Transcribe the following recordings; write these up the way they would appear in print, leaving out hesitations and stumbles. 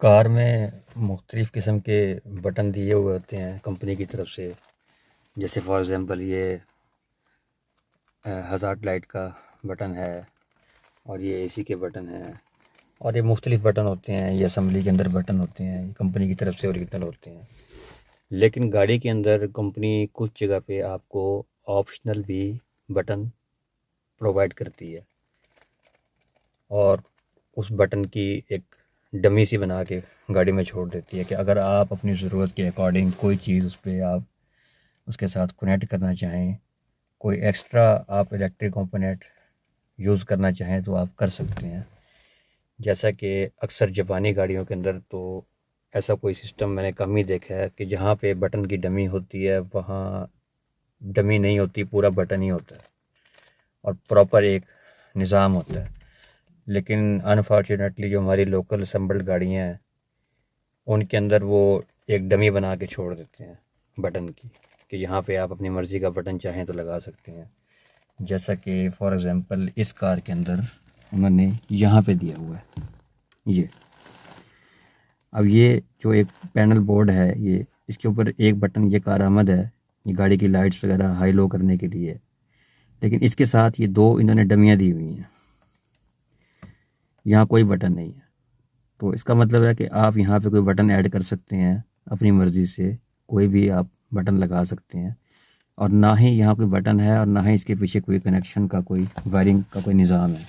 Car में मुख्तलिफ़ किस्म के बटन दिए हुए होते हैं कंपनी की तरफ से। जैसे फॉर एग्ज़ाम्पल ये हज़ार्ड लाइट का बटन है और ये एसी के बटन हैं और ये मुख्तलिफ़ बटन होते हैं। ये असम्बली के अंदर बटन होते हैं, ये कंपनी की तरफ से ओरिजिनल होते हैं। लेकिन गाड़ी के अंदर कंपनी कुछ जगह पे आपको ऑप्शनल भी बटन प्रोवाइड करती है और उस बटन की एक डमी सी बना के गाड़ी में छोड़ देती है कि अगर आप अपनी ज़रूरत के अकॉर्डिंग कोई चीज़ उस पर आप उसके साथ कनेक्ट करना चाहें, कोई एक्स्ट्रा आप इलेक्ट्रिक कंपोनेंट यूज़ करना चाहें तो आप कर सकते हैं। जैसा कि अक्सर जापानी गाड़ियों के अंदर तो ऐसा कोई सिस्टम मैंने कम ही देखा है कि जहाँ पे बटन की डमी होती है वहाँ डमी नहीं होती, पूरा बटन ही होता है और प्रॉपर एक निज़ाम होता है। लेकिन अनफॉर्चुनेटली जो हमारी लोकल असम्बल्ड गाड़ियाँ हैं उनके अंदर वो एक डमी बना के छोड़ देते हैं बटन की कि यहाँ पे आप अपनी मर्ज़ी का बटन चाहें तो लगा सकते हैं। जैसा कि फॉर एग्ज़ाम्पल इस कार के अंदर उन्होंने यहाँ पे दिया हुआ है ये। अब ये जो एक पैनल बोर्ड है ये, इसके ऊपर एक बटन ये कारआमद है, ये गाड़ी की लाइट्स वगैरह हाई लो करने के लिए। लेकिन इसके साथ ये दो इन्होंने डमियाँ दी हुई हैं, यहाँ कोई बटन नहीं है। तो इसका मतलब है कि आप यहाँ पे कोई बटन ऐड कर सकते हैं अपनी मर्ज़ी से, कोई भी आप बटन लगा सकते हैं। और ना ही यहाँ कोई बटन है और ना ही इसके पीछे कोई कनेक्शन का, कोई वायरिंग का कोई निज़ाम है।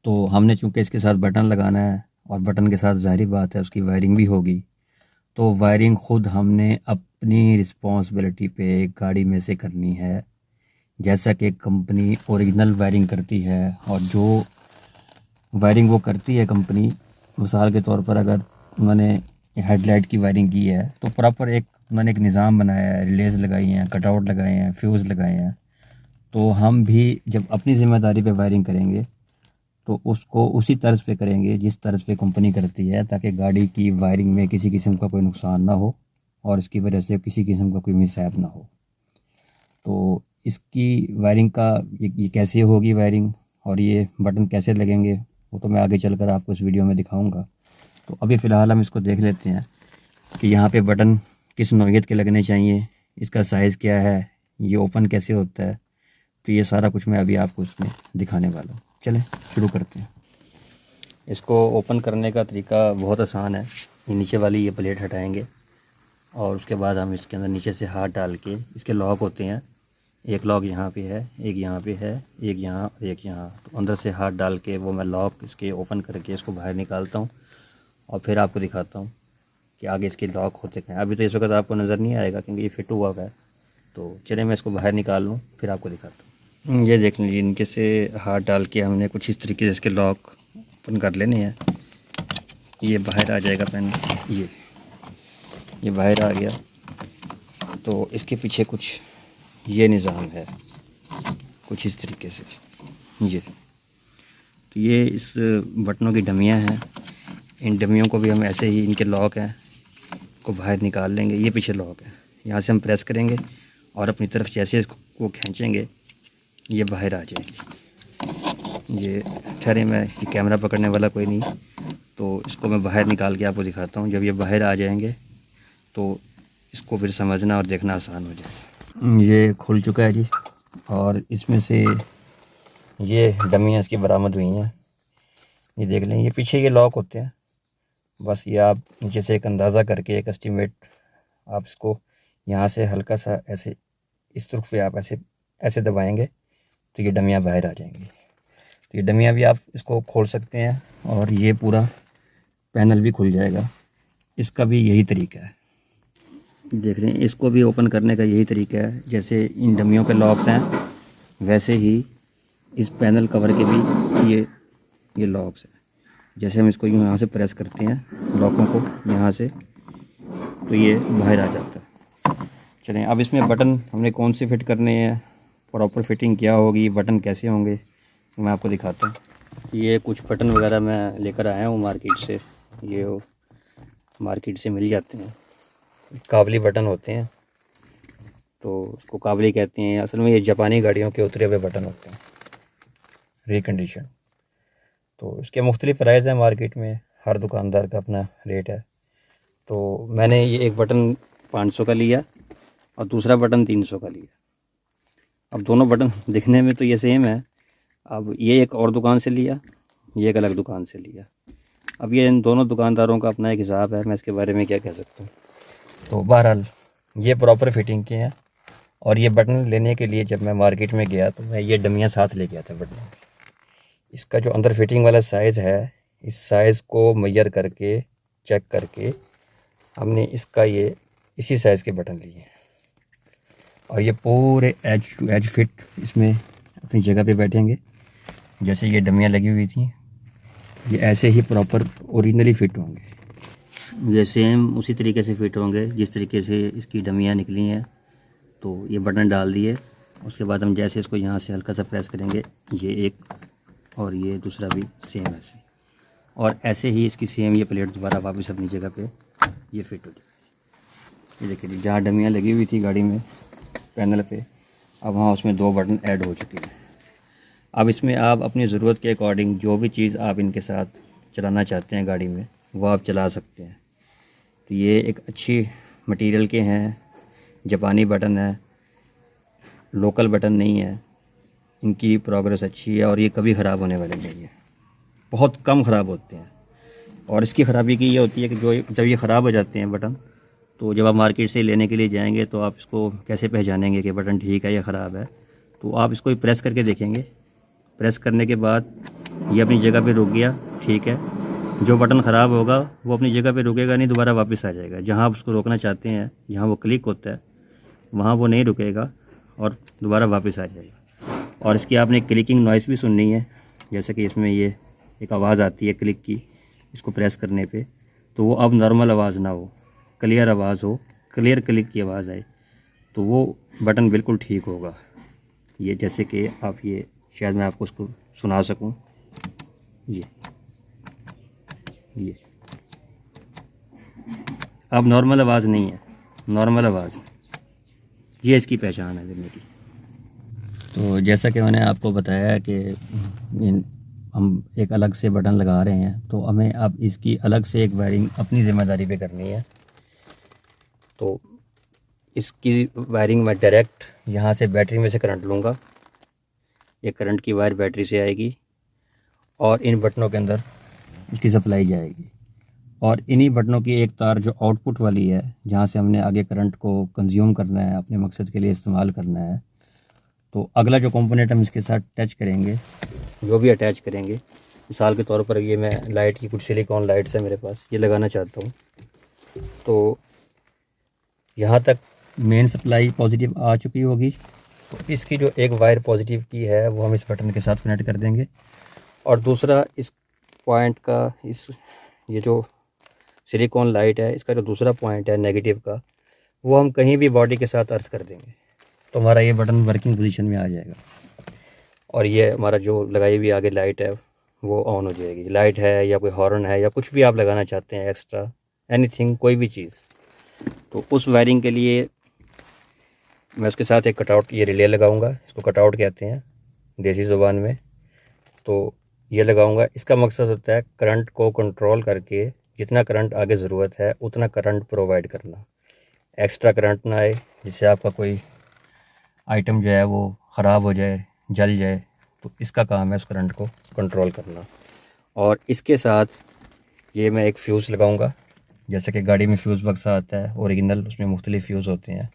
तो हमने चूँकि इसके साथ बटन लगाना है और बटन के साथ ज़ाहिर बात है उसकी वायरिंग भी होगी, तो वायरिंग ख़ुद हमने अपनी रिस्पॉन्सिबिलिटी पे गाड़ी में से करनी है। जैसा कि कंपनी ओरिजिनल वायरिंग करती है और जो वायरिंग वो करती है कंपनी, मिसाल के तौर पर अगर उन्होंने हेडलाइट की वायरिंग की है तो प्रॉपर एक उन्होंने एक निज़ाम बनाया है, रिलेज़ लगाई हैं, कटआउट लगाए हैं, फ्यूज़ लगाए हैं। तो हम भी जब अपनी ज़िम्मेदारी पे वायरिंग करेंगे तो उसको उसी तर्ज़ पे करेंगे जिस तर्ज़ पे कंपनी करती है, ताकि गाड़ी की वायरिंग में किसी किस्म का कोई नुकसान ना हो और इसकी वजह से किसी किस्म का कोई मिसहैप ना हो। तो इसकी वायरिंग का ये कैसे होगी वायरिंग और ये बटन कैसे लगेंगे वो तो मैं आगे चलकर आपको इस वीडियो में दिखाऊंगा। तो अभी फ़िलहाल हम इसको देख लेते हैं कि यहाँ पे बटन किस नौइयत के लगने चाहिए, इसका साइज़ क्या है, ये ओपन कैसे होता है। तो ये सारा कुछ मैं अभी आपको इसमें दिखाने वाला हूँ। चलें शुरू करते हैं। इसको ओपन करने का तरीका बहुत आसान है। ये नीचे वाली ये प्लेट हटाएंगे और उसके बाद हम इसके अंदर नीचे से हाथ डाल के, इसके लॉक होते हैं, एक लॉक यहाँ पे है, एक यहाँ पे है, एक यहाँ और एक यहाँ। तो अंदर से हाथ डाल के वो मैं लॉक इसके ओपन करके इसको बाहर निकालता हूँ और फिर आपको दिखाता हूँ कि आगे इसके लॉक होते हैं। अभी तो इस वक्त आपको नज़र नहीं आएगा क्योंकि ये फिट हुआ है। तो चलिए मैं इसको बाहर निकाल लूँ फिर आपको दिखाता हूँ। ये देख लीजिए, इनके से हाथ डाल के हमने कुछ इस तरीके से इसके लॉक ओपन कर लेने हैं। ये बाहर आ जाएगा पेन, ये बाहर आ गया। तो इसके पीछे कुछ ये निज़ाम है, कुछ इस तरीके से ये। तो ये इस बटनों की डमियाँ हैं। इन डमियों को भी हम ऐसे ही, इनके लॉक हैं, को बाहर निकाल लेंगे। ये पीछे लॉक है, यहाँ से हम प्रेस करेंगे और अपनी तरफ जैसे इसको खींचेंगे ये बाहर आ जाएगी। ये खैर मैं ये कैमरा पकड़ने वाला कोई नहीं, तो इसको मैं बाहर निकाल के आपको दिखाता हूँ। जब ये बाहर आ जाएंगे तो इसको फिर समझना और देखना आसान हो जाएगा। ये खुल चुका है जी और इसमें से ये डमियाँ इसकी बरामद हुई हैं। ये देख लें, ये पीछे ये लॉक होते हैं। बस ये आप नीचे से एक अंदाज़ा करके एक एस्टीमेट आप इसको यहाँ से हल्का सा ऐसे इस तरफ पे आप ऐसे ऐसे दबाएंगे तो ये डमियाँ बाहर आ जाएंगी। तो ये डमियाँ भी आप इसको खोल सकते हैं और ये पूरा पैनल भी खुल जाएगा। इसका भी यही तरीका है। देख रहे हैं, इसको भी ओपन करने का यही तरीका है। जैसे इन डमियों के लॉक्स हैं वैसे ही इस पैनल कवर के भी ये लॉक्स हैं। जैसे हम इसको यहाँ से प्रेस करते हैं लॉकों को यहाँ से, तो ये बाहर आ जाता है। चलें अब इसमें बटन हमने कौन से फ़िट करने हैं, प्रॉपर फिटिंग क्या होगी, बटन कैसे होंगे, तो मैं आपको दिखाता हूँ। ये कुछ बटन वगैरह मैं लेकर आया हूँ मार्केट से। ये मार्केट से मिल जाते हैं, काबली बटन होते हैं। तो उसको काबली कहते हैं। असल में ये जापानी गाड़ियों के उतरे हुए बटन होते हैं, रिकंडीशन। तो इसके मुख्तलिफ़ प्राइस हैं मार्केट में। हर दुकानदार का अपना रेट है। तो मैंने ये एक बटन 500 का लिया और दूसरा बटन 300 का लिया। अब दोनों बटन दिखने में तो ये सेम है। अब ये एक और दुकान से लिया, ये एक अलग दुकान से लिया। अब ये इन दोनों दुकानदारों का अपना एक हिसाब है, मैं इसके बारे में क्या कह सकता हूँ। तो बहरहाल ये प्रॉपर फिटिंग के हैं। और ये बटन लेने के लिए जब मैं मार्केट में गया तो मैं ये डमियाँ साथ ले गया था बटन। इसका जो अंदर फिटिंग वाला साइज़ है, इस साइज़ को मेजर करके चेक करके हमने इसका ये इसी साइज़ के बटन लिए हैं। और ये पूरे एज टू एज फिट इसमें अपनी जगह पे बैठेंगे। जैसे ये डमियाँ लगी हुई थी, ये ऐसे ही प्रॉपर ओरिजिनली फिट होंगे, ये सेम उसी तरीके से फिट होंगे जिस तरीके से इसकी डमियाँ निकली हैं। तो ये बटन डाल दिए, उसके बाद हम जैसे इसको यहाँ से हल्का सा प्रेस करेंगे, ये एक और ये दूसरा भी सेम ऐसे, और ऐसे ही इसकी सेम ये प्लेट दोबारा वापस अपनी जगह पे ये फिट हो जाएगी। ये देखिए जहाँ डमियाँ लगी हुई थी गाड़ी में पैनल पे, अब वहाँ उसमें 2 बटन ऐड हो चुके हैं। अब इसमें आप अपनी ज़रूरत के अकॉर्डिंग जो भी चीज़ आप इनके साथ चलाना चाहते हैं गाड़ी में, वो आप चला सकते हैं। तो ये एक अच्छी मटेरियल के हैं, जापानी बटन है, लोकल बटन नहीं है। इनकी प्रोग्रेस अच्छी है और ये कभी ख़राब होने वाले नहीं है, बहुत कम ख़राब होते हैं। और इसकी ख़राबी की ये होती है कि जब ये ख़राब हो जाते हैं बटन, तो जब आप मार्केट से लेने के लिए जाएंगे तो आप इसको कैसे पहचानेंगे कि बटन ठीक है या ख़राब है। तो आप इसको प्रेस करके देखेंगे, प्रेस करने के बाद ये अपनी जगह पे रुक गया, ठीक है। जो बटन ख़राब होगा वो अपनी जगह पे रुकेगा नहीं, दोबारा वापस आ जाएगा। जहाँ आप उसको रोकना चाहते हैं, जहाँ वो क्लिक होता है, वहाँ वो नहीं रुकेगा और दोबारा वापस आ जाएगा। और इसकी आपने क्लिकिंग नॉइस भी सुननी है, जैसे कि इसमें ये एक आवाज़ आती है क्लिक की, इसको प्रेस करने पे, तो वो अब नॉर्मल आवाज़ ना हो, क्लियर आवाज़ हो, क्लियर क्लिक की आवाज़ आए, तो वो बटन बिल्कुल ठीक होगा। ये जैसे कि आप ये शायद मैं आपको उसको सुना सकूं, ये अब नॉर्मल आवाज़ नहीं है, नॉर्मल आवाज़ है। ये इसकी पहचान है देने की। तो जैसा कि मैंने आपको बताया कि हम एक अलग से बटन लगा रहे हैं, तो हमें अब इसकी अलग से एक वायरिंग अपनी ज़िम्मेदारी पे करनी है। तो इसकी वायरिंग मैं डायरेक्ट यहाँ से बैटरी में से करंट लूँगा, ये करंट की वायर बैटरी से आएगी और इन बटनों के अंदर इसकी सप्लाई जाएगी। और इन्हीं बटनों की एक तार जो आउटपुट वाली है, जहाँ से हमने आगे करंट को कंज्यूम करना है, अपने मकसद के लिए इस्तेमाल करना है, तो अगला जो कंपोनेंट हम इसके साथ टच करेंगे, जो भी अटैच करेंगे, मिसाल के तौर पर ये मैं लाइट की कुछ सिलिकॉन लाइट्स है मेरे पास, ये लगाना चाहता हूँ। तो यहाँ तक मेन सप्लाई पॉजिटिव आ चुकी होगी, तो इसकी जो एक वायर पॉजिटिव की है वो हम इस बटन के साथ कनेक्ट कर देंगे। और दूसरा इस पॉइंट का, इस ये जो सिलिकॉन लाइट है, इसका जो दूसरा पॉइंट है नेगेटिव का, वो हम कहीं भी बॉडी के साथ अर्थ कर देंगे, तो हमारा ये बटन वर्किंग पोजीशन में आ जाएगा। और ये हमारा जो लगाई हुई आगे लाइट है वो ऑन हो जाएगी। लाइट है या कोई हॉर्न है या कुछ भी आप लगाना चाहते हैं एक्स्ट्रा, एनीथिंग, कोई भी चीज़, तो उस वायरिंग के लिए मैं उसके साथ एक कटआउट, ये रिले लगाऊंगा, इसको कटआउट कहते हैं देसी ज़ुबान में। तो ये लगाऊंगा, इसका मकसद होता है करंट को कंट्रोल करके जितना करंट आगे ज़रूरत है उतना करंट प्रोवाइड करना, एक्स्ट्रा करंट ना आए जिससे आपका कोई आइटम जो है वो ख़राब हो जाए, जल जाए। तो इसका काम है उस करंट को कंट्रोल करना। और इसके साथ ये मैं एक फ्यूज़ लगाऊंगा, जैसे कि गाड़ी में फ्यूज़ बक्सा आता है ओरिजिनल, उसमें मुख्तलिफ फ्यूज़ होते हैं,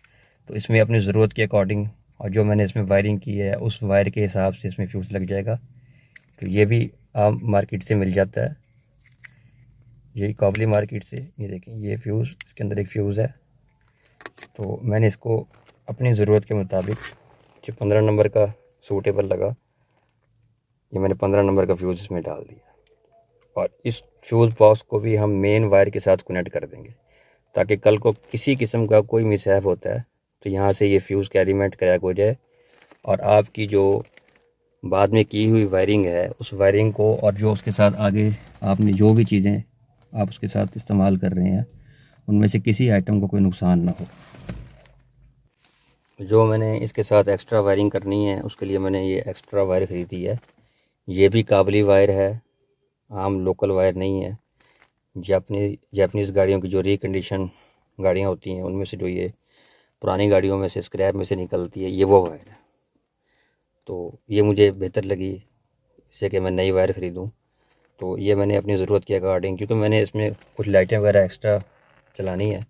तो इसमें अपनी ज़रूरत के अकॉर्डिंग और जो मैंने इसमें वायरिंग की है उस वायर के हिसाब से इसमें फ्यूज़ लग जाएगा। तो ये भी आम मार्केट से मिल जाता है, यही काबली मार्केट से। ये देखें, ये फ्यूज़, इसके अंदर एक फ्यूज़ है। तो मैंने इसको अपनी ज़रूरत के मुताबिक, जो 15 नंबर का सूटेबल लगा, ये मैंने 15 नंबर का फ्यूज़ इसमें डाल दिया। और इस फ्यूज़ बॉक्स को भी हम मेन वायर के साथ कनेक्ट कर देंगे, ताकि कल को किसी किस्म का कोई मिसहैप होता है तो यहाँ से ये फ्यूज़ का एलिमेंट क्रैक हो जाए और आपकी जो बाद में की हुई वायरिंग है उस वायरिंग को, और जो उसके साथ आगे आपने जो भी चीज़ें आप उसके साथ इस्तेमाल कर रहे हैं, उनमें से किसी आइटम को कोई नुकसान ना हो। जो मैंने इसके साथ एक्स्ट्रा वायरिंग करनी है उसके लिए मैंने ये एक्स्ट्रा वायर ख़रीदी है। ये भी काबली वायर है, आम लोकल वायर नहीं है। जापानीज़ गाड़ियों की जो रिकंडीशन गाड़ियाँ होती हैं उनमें से जो ये पुरानी गाड़ियों में से स्क्रैप में से निकलती है, ये वो वायर है। तो ये मुझे बेहतर लगी इससे कि मैं नई वायर ख़रीदूँ। तो ये मैंने अपनी ज़रूरत के अकॉर्डिंग, क्योंकि मैंने इसमें कुछ लाइटें वगैरह एक्स्ट्रा चलानी है,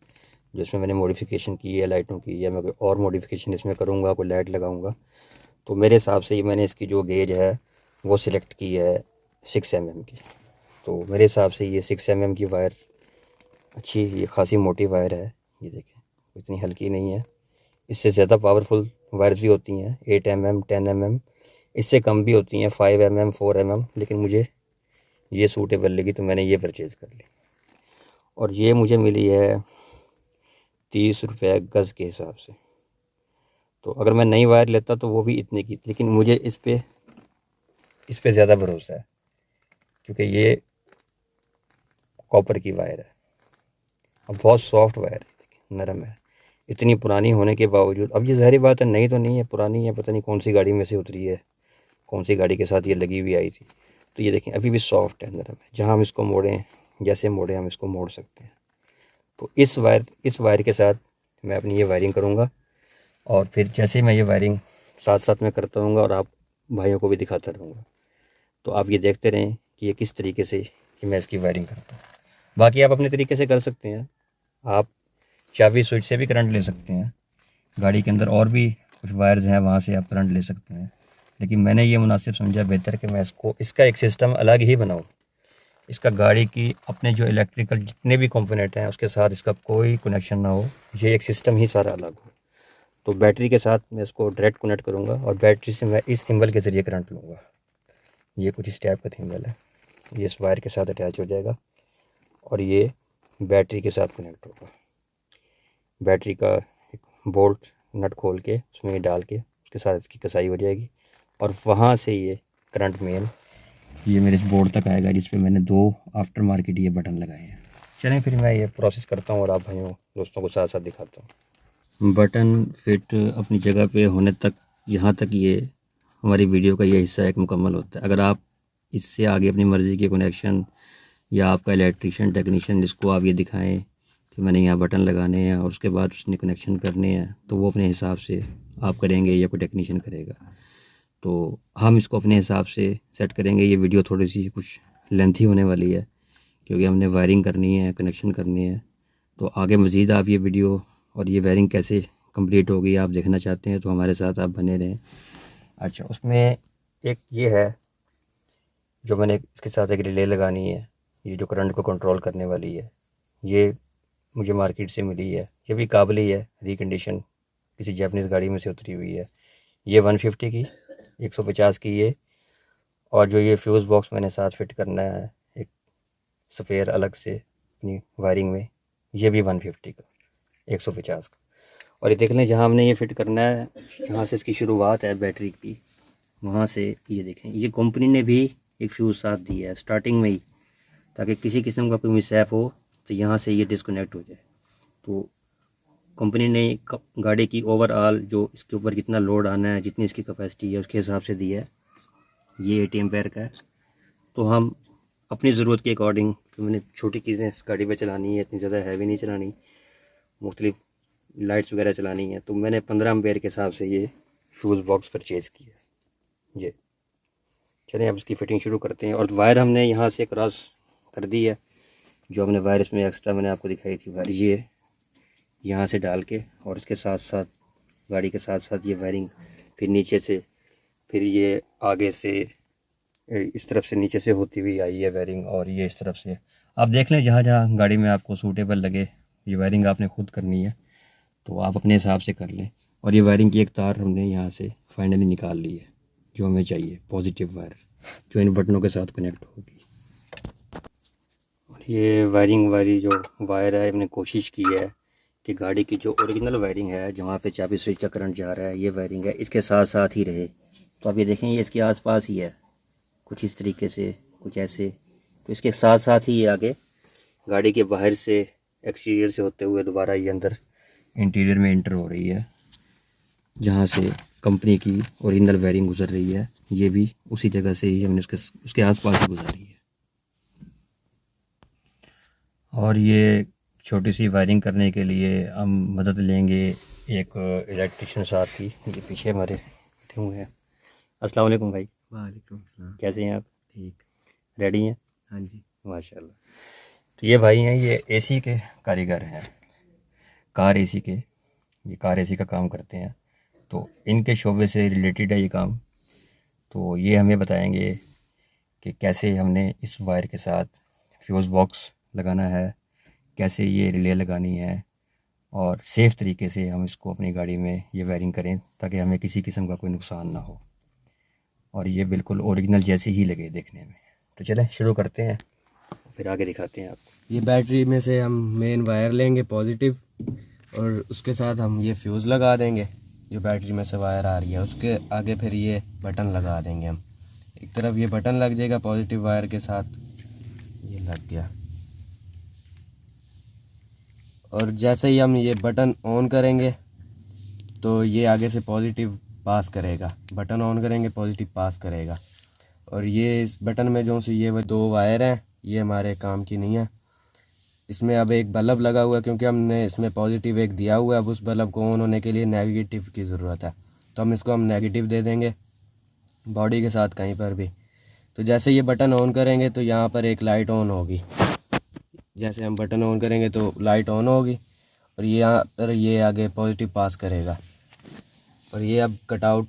जो इसमें मैंने मॉडिफिकेशन की है लाइटों की, या मैं कोई और मॉडिफिकेशन इसमें करूँगा, कोई लाइट लगाऊँगा। तो मेरे हिसाब से ये मैंने इसकी जो गेज है वो सिलेक्ट की है 6 mm की। तो मेरे हिसाब से ये 6 mm की वायर अच्छी, ये खासी मोटी वायर है। ये देखें, इतनी हल्की नहीं है। इससे ज़्यादा पावरफुल वायर्स भी होती हैं 8 mm 10 mm, इससे कम भी होती हैं 5 mm 4 mm, लेकिन मुझे ये सूटेबल लगी तो मैंने ये परचेज़ कर ली। और ये मुझे मिली है 30 रुपये गज़ के हिसाब से। तो अगर मैं नई वायर लेता तो वो भी इतने की, लेकिन मुझे इस पे ज़्यादा भरोसा है, क्योंकि ये कॉपर की वायर है और बहुत सॉफ्ट वायर है, देखिए नरम है। इतनी पुरानी होने के बावजूद, अब ये ज़ाहिर बात है नई तो नहीं है, पुरानी है, पता नहीं कौन सी गाड़ी में से उतरी है, कौन सी गाड़ी के साथ ये लगी हुई आई थी। तो ये देखें अभी भी सॉफ्ट है, नरम है। जहाँ हम इसको मोड़ें, जैसे मोड़ें हम इसको मोड़ सकते हैं। तो इस वायर के साथ मैं अपनी ये वायरिंग करूँगा, और फिर जैसे मैं ये वायरिंग साथ साथ में करता रहूँगा और आप भाइयों को भी दिखाता रहूँगा। तो आप ये देखते रहें कि ये किस तरीके से कि मैं इसकी वायरिंग करता हूँ। बाकी आप अपने तरीके से कर सकते हैं। आप चाबी स्विच से भी करंट ले सकते हैं, गाड़ी के अंदर और भी कुछ वायर्स हैं वहाँ से आप करंट ले सकते हैं। लेकिन मैंने ये मुनासिब समझा बेहतर कि मैं इसका एक सिस्टम अलग ही बनाऊँ। इसका गाड़ी की अपने जो इलेक्ट्रिकल जितने भी कंपोनेंट हैं उसके साथ इसका कोई कनेक्शन ना हो, ये एक सिस्टम ही सारा अलग हो। तो बैटरी के साथ मैं इसको डायरेक्ट कनेक्ट करूँगा और बैटरी से मैं इस थिम्बल के ज़रिए करंट लूँगा। ये कुछ इस टाइप का थिम्बल है, ये इस वायर के साथ अटैच हो जाएगा और ये बैटरी के साथ कनेक्ट होगा। बैटरी का एक बोल्ट नट खोल के उसमें डाल के उसके साथ इसकी कसाई हो जाएगी और वहाँ से ये करंट मेन ये मेरे इस बोर्ड तक आएगा, जिस पे मैंने 2 आफ्टर मार्केट ये बटन लगाए हैं। चलें फिर मैं ये प्रोसेस करता हूँ और आप भाइयों दोस्तों को साथ साथ दिखाता हूँ। बटन फिट अपनी जगह पे होने तक, यहाँ तक ये हमारी वीडियो का ये हिस्सा एक मुकम्मल होता है। अगर आप इससे आगे अपनी मर्ज़ी के कनेक्शन या आपका इलेक्ट्रीशियन टेक्नीशियन जिसको आप ये दिखाएं कि मैंने यहाँ बटन लगाने हैं और उसके बाद उसने कनेक्शन करने हैं, तो वो अपने हिसाब से आप करेंगे या कोई टेक्नीशियन करेगा। तो हम इसको अपने हिसाब से सेट करेंगे। ये वीडियो थोड़ी सी कुछ लेंथी होने वाली है क्योंकि हमने वायरिंग करनी है, कनेक्शन करनी है। तो आगे मज़ीद आप ये वीडियो और ये वायरिंग कैसे कंप्लीट होगी आप देखना चाहते हैं तो हमारे साथ आप बने रहें। अच्छा, उसमें एक ये है जो मैंने इसके साथ एक रिले लगानी है, ये जो करंट को कंट्रोल करने वाली है, ये मुझे मार्केट से मिली है। ये भी काबली है, रिकंडीशन किसी जापानीज़ गाड़ी में से उतरी हुई है। ये 150 की, 150 की ये। और जो ये फ्यूज़ बॉक्स मैंने साथ फिट करना है एक स्पेयर अलग से अपनी वायरिंग में, ये भी 150 का, 150 का। और ये देख लें जहाँ हमने ये फिट करना है, जहाँ से इसकी शुरुआत है बैटरी की, वहाँ से ये देखें ये कंपनी ने भी एक फ्यूज़ साथ दिया है स्टार्टिंग में ही, ताकि किसी किस्म का कोई मिसहैप हो तो यहाँ से ये डिस्कनेक्ट हो जाए। तो कंपनी ने गाड़ी की ओवरऑल जो इसके ऊपर कितना लोड आना है, जितनी इसकी कैपेसिटी है उसके हिसाब से दिया है। ये 80 एम्पेयर का है। तो हम अपनी ज़रूरत के अकॉर्डिंग, कि मैंने छोटी चीज़ें इस गाड़ी पे चलानी है, इतनी ज़्यादा हैवी नहीं चलानी, मुख्तलिफ लाइट्स वगैरह चलानी है, तो मैंने 15 एम्पेयर के हिसाब से ये फ्यूज़ बॉक्स परचेज़ किया है। ये चलें अब इसकी फ़िटिंग शुरू करते हैं। और वायर हमने यहाँ से क्रॉस कर दी है, जो हमने वायर इसमें एक्स्ट्रा मैंने आपको दिखाई थी वायर, ये यहाँ से डाल के और इसके साथ साथ गाड़ी के साथ साथ ये वायरिंग, फिर नीचे से, फिर ये आगे से इस तरफ से नीचे से होती हुई आई है वायरिंग, और ये इस तरफ से। आप देख लें जहाँ जहाँ गाड़ी में आपको सूटेबल लगे, ये वायरिंग आपने खुद करनी है तो आप अपने हिसाब से कर लें। और ये वायरिंग की एक तार हमने यहाँ से फाइनली निकाल ली है जो हमें चाहिए, पॉजिटिव वायर जो इन बटनों के साथ कनेक्ट होगी। और ये वायरिंग वाली जो वायर है, हमने कोशिश की है कि गाड़ी की जो ओरिजिनल वायरिंग है, जहाँ पे चाबी स्विच का करंट जा रहा है, ये वायरिंग है इसके साथ साथ ही रहे। तो आप ये देखें ये इसके आसपास ही है, कुछ इस तरीके से, कुछ ऐसे। तो इसके साथ साथ ही ये आगे गाड़ी के बाहर से, एक्सटीरियर से होते हुए दोबारा ये अंदर इंटीरियर में इंटर हो रही है, जहाँ से कंपनी की ओरिजिनल वायरिंग गुजर रही है। ये भी उसी जगह से ही हमने उसके आसपास ही गुजारी है। और ये छोटी सी वायरिंग करने के लिए हम मदद लेंगे एक इलेक्ट्रिशियन साहब की। ये पीछे हमारे बैठे हुए हैं। अस्सलाम वालेकुम भाई। वालेकुम सलाम। कैसे हैं आप? ठीक। रेडी हैं? हाँ जी। माशाल्लाह। तो ये भाई हैं, ये एसी के कारीगर हैं, कार एसी के। ये कार एसी का काम करते हैं, तो इनके शोबे से रिलेटेड है ये काम। तो ये हमें बताएंगे कि कैसे हमने इस वायर के साथ फ्यूज़ बॉक्स लगाना है, कैसे ये रिले लगानी है, और सेफ़ तरीके से हम इसको अपनी गाड़ी में ये वायरिंग करें ताकि हमें किसी किस्म का कोई नुकसान ना हो और ये बिल्कुल ओरिजिनल जैसे ही लगे देखने में। तो चलें शुरू करते हैं, फिर आगे दिखाते हैं आपको। ये बैटरी में से हम मेन वायर लेंगे पॉजिटिव, और उसके साथ हम ये फ्यूज़ लगा देंगे। जो बैटरी में से वायर आ रही है उसके आगे फिर ये बटन लगा देंगे हम। एक तरफ ये बटन लग जाएगा पॉजिटिव वायर के साथ, ये लग गया। और जैसे ही हम ये बटन ऑन करेंगे तो ये आगे से पॉजिटिव पास करेगा। बटन ऑन करेंगे पॉजिटिव पास करेगा। और ये इस बटन में जो सी ये दो वायर हैं, ये हमारे काम की नहीं है। इसमें अब एक बल्ब लगा हुआ है, क्योंकि हमने इसमें पॉजिटिव एक दिया हुआ है। अब उस बल्ब को ऑन होने के लिए नेगेटिव की ज़रूरत है, तो हम नेगेटिव दे देंगे बॉडी के साथ कहीं पर भी। तो जैसे ये बटन ऑन करेंगे तो यहाँ पर एक लाइट ऑन होगी। जैसे हम बटन ऑन करेंगे तो लाइट ऑन होगी, और ये यहाँ पर ये आगे पॉजिटिव पास करेगा। और ये अब कटआउट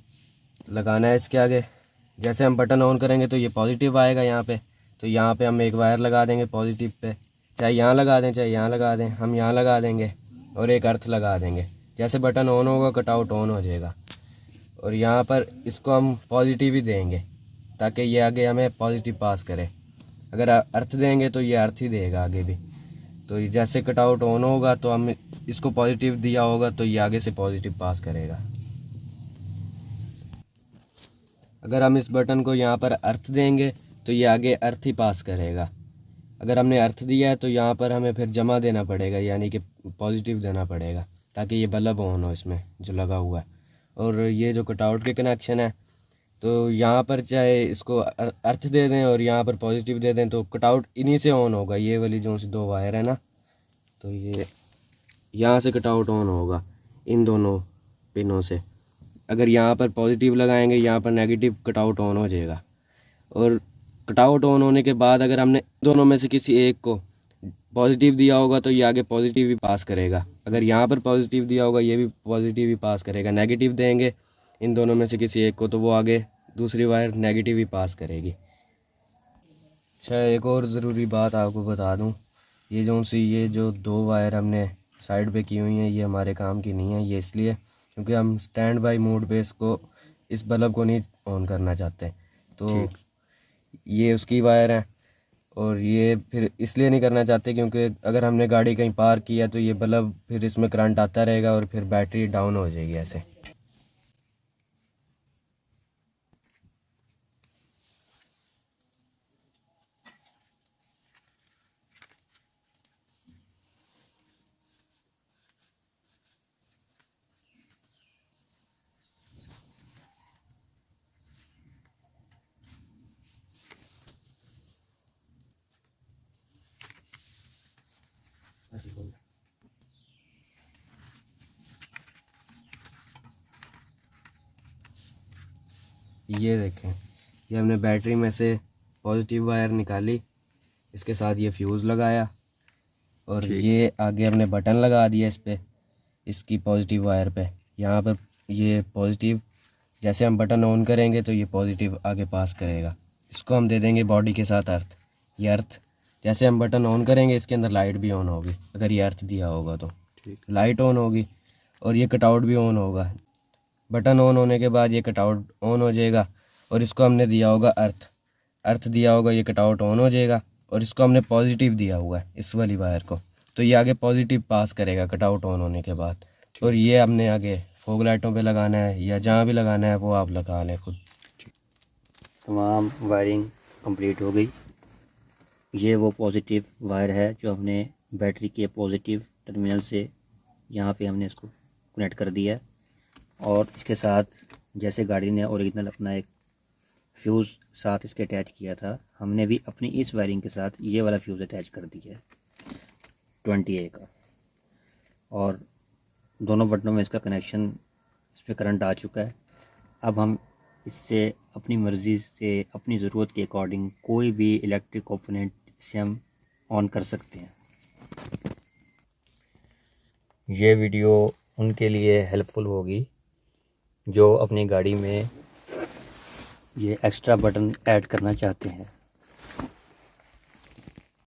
लगाना है इसके आगे। जैसे हम बटन ऑन करेंगे तो ये पॉजिटिव आएगा यहाँ पे। तो यहाँ पे हम एक वायर लगा देंगे पॉजिटिव पे, चाहे यहाँ लगा दें चाहे यहाँ लगा दें, हम यहाँ लगा देंगे। और एक अर्थ लगा देंगे। जैसे बटन ऑन होगा कटआउट ऑन हो जाएगा। और यहाँ पर इसको हम पॉजिटिव ही देंगे ताकि ये आगे हमें पॉजिटिव पास करे। अगर अर्थ देंगे तो ये अर्थ ही देगा आगे भी। तो ये जैसे कटआउट ऑन होगा तो हम इसको पॉजिटिव दिया होगा तो ये आगे से पॉजिटिव पास करेगा। अगर हम इस बटन को यहाँ पर अर्थ देंगे तो ये आगे अर्थ ही पास करेगा। अगर हमने अर्थ दिया है तो यहाँ पर हमें फिर जमा देना पड़ेगा, यानी कि पॉजिटिव देना पड़ेगा ताकि ये बल्ब ऑन हो इसमें जो लगा हुआ है। और ये जो कटआउट के कनेक्शन है, तो यहाँ पर चाहे इसको अर्थ दे दें और यहाँ पर पॉजिटिव दे दें तो कटआउट इन्हीं से ऑन होगा। ये वाली जो सी दो वायर है ना, तो ये यहाँ से कटआउट ऑन होगा इन दोनों पिनों से। अगर यहाँ पर पॉजिटिव लगाएंगे यहाँ पर नेगेटिव, कटआउट ऑन हो जाएगा। और कटआउट ऑन होने के बाद अगर हमने दोनों में से किसी एक को पॉजिटिव दिया होगा तो ये आगे पॉजिटिव ही पास करेगा। अगर यहाँ पर पॉजिटिव दिया होगा ये भी पॉजिटिव ही पास करेगा। नेगेटिव देंगे इन दोनों में से किसी एक को तो वो आगे दूसरी वायर नेगेटिव ही पास करेगी। अच्छा, एक और ज़रूरी बात आपको बता दूँ, ये जो दो वायर हमने साइड पे की हुई हैं ये हमारे काम की नहीं है। ये इसलिए क्योंकि हम स्टैंड बाई मोड पे इस बल्ब को नहीं ऑन करना चाहते। तो ये उसकी वायर है, और ये फिर इसलिए नहीं करना चाहते क्योंकि अगर हमने गाड़ी कहीं पार्क किया तो ये बल्ब फिर इसमें करंट आता रहेगा और फिर बैटरी डाउन हो जाएगी ऐसे। ये देखें, ये हमने बैटरी में से पॉजिटिव वायर निकाली, इसके साथ ये फ्यूज़ लगाया, और ये आगे हमने बटन लगा दिया इस पे, इसकी पॉजिटिव वायर पे। यहाँ पर ये पॉजिटिव, जैसे हम बटन ऑन करेंगे तो ये पॉजिटिव आगे पास करेगा। इसको हम दे देंगे बॉडी के साथ अर्थ। ये अर्थ जैसे हम बटन ऑन करेंगे इसके अंदर लाइट भी ऑन होगी। अगर ये अर्थ दिया होगा तो लाइट ऑन होगी, और ये कटआउट भी ऑन होगा। बटन ऑन होने के बाद ये कटआउट ऑन हो जाएगा, और इसको हमने दिया होगा अर्थ दिया होगा, ये कटआउट ऑन हो जाएगा। और इसको हमने पॉजिटिव दिया हुआ है इस वाली वायर को, तो ये आगे पॉजिटिव पास करेगा कटआउट ऑन होने के बाद। और ये हमने आगे फॉग लाइटों पे लगाना है या जहाँ भी लगाना है वो आप लगा लें खुद। तमाम वायरिंग कंप्लीट हो गई। ये वो पॉजिटिव वायर है जो हमने बैटरी के पॉजिटिव टर्मिनल से यहाँ पे हमने इसको कनेक्ट कर दिया है। और इसके साथ जैसे गाड़ी ने ओरिजिनल अपना एक फ्यूज़ साथ इसके अटैच किया था, हमने भी अपनी इस वायरिंग के साथ ये वाला फ्यूज़ अटैच कर दिया है। 20A का, और दोनों बटनों में इसका कनेक्शन, इस पर करंट आ चुका है। अब हम इससे अपनी मर्ज़ी से अपनी ज़रूरत के अकॉर्डिंग कोई भी इलेक्ट्रिक कंपोनेंट इसे हम ऑन कर सकते हैं। ये वीडियो उनके लिए हेल्पफुल होगी जो अपनी गाड़ी में ये एक्स्ट्रा बटन ऐड करना चाहते हैं।